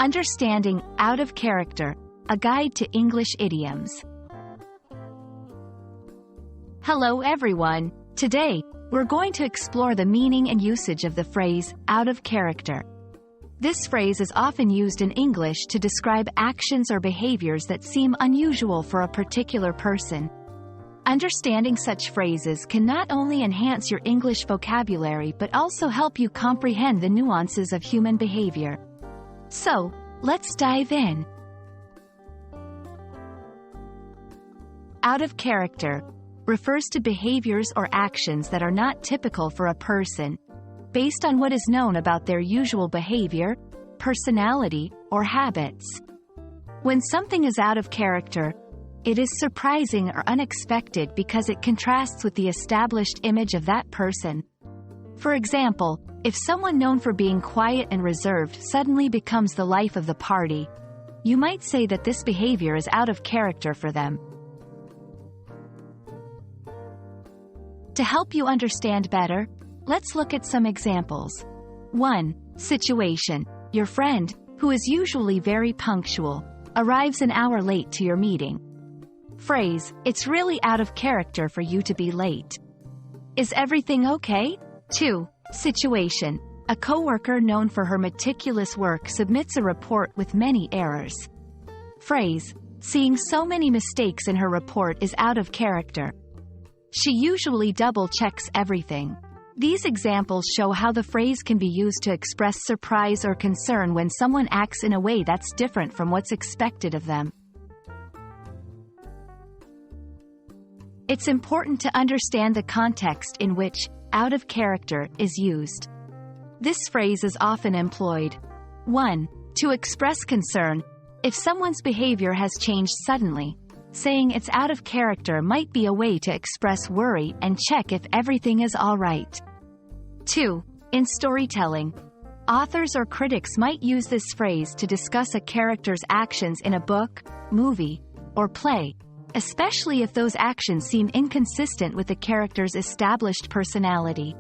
Understanding out of character, a guide to English idioms. Hello everyone. Today, we're going to explore the meaning and usage of the phrase, out of character. This phrase is often used in English to describe actions or behaviors that seem unusual for a particular person. Understanding such phrases can not only enhance your English vocabulary but also help you comprehend the nuances of human behavior. So, let's dive in. Out of character refers to behaviors or actions that are not typical for a person, based on what is known about their usual behavior, personality, or habits. When something is out of character, it is surprising or unexpected because it contrasts with the established image of that person. For example, if someone known for being quiet and reserved suddenly becomes the life of the party, you might say that this behavior is out of character for them. To help you understand better, let's look at some examples. 1. Situation. Your friend, who is usually very punctual, arrives an hour late to your meeting. Phrase, it's really out of character for you to be late. Is everything okay? 2. Situation. A coworker known for her meticulous work submits a report with many errors. Phrase, seeing so many mistakes in her report is out of character. She usually double-checks everything. These examples show how the phrase can be used to express surprise or concern when someone acts in a way that's different from what's expected of them. It's important to understand the context in which out of character is used. This phrase is often employed. 1. To express concern. If someone's behavior has changed suddenly, saying it's out of character might be a way to express worry and check if everything is all right. 2. In storytelling. Authors or critics might use this phrase to discuss a character's actions in a book, movie, or play, especially if those actions seem inconsistent with the character's established personality.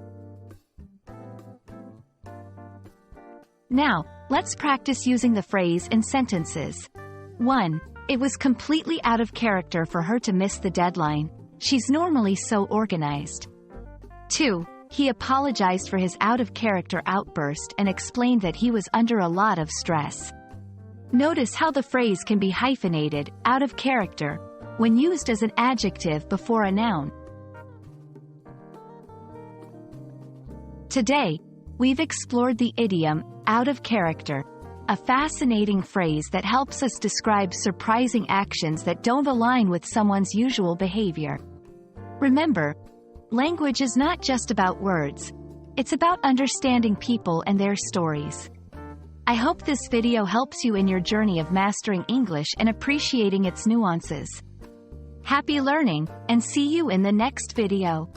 Now, let's practice using the phrase in sentences. 1. It was completely out of character for her to miss the deadline. She's normally so organized. 2. He apologized for his out-of-character outburst and explained that he was under a lot of stress. Notice how the phrase can be hyphenated, out of character, when used as an adjective before a noun. Today, we've explored the idiom, out of character, a fascinating phrase that helps us describe surprising actions that don't align with someone's usual behavior. Remember, language is not just about words. It's about understanding people and their stories. I hope this video helps you in your journey of mastering English and appreciating its nuances. Happy learning, and see you in the next video.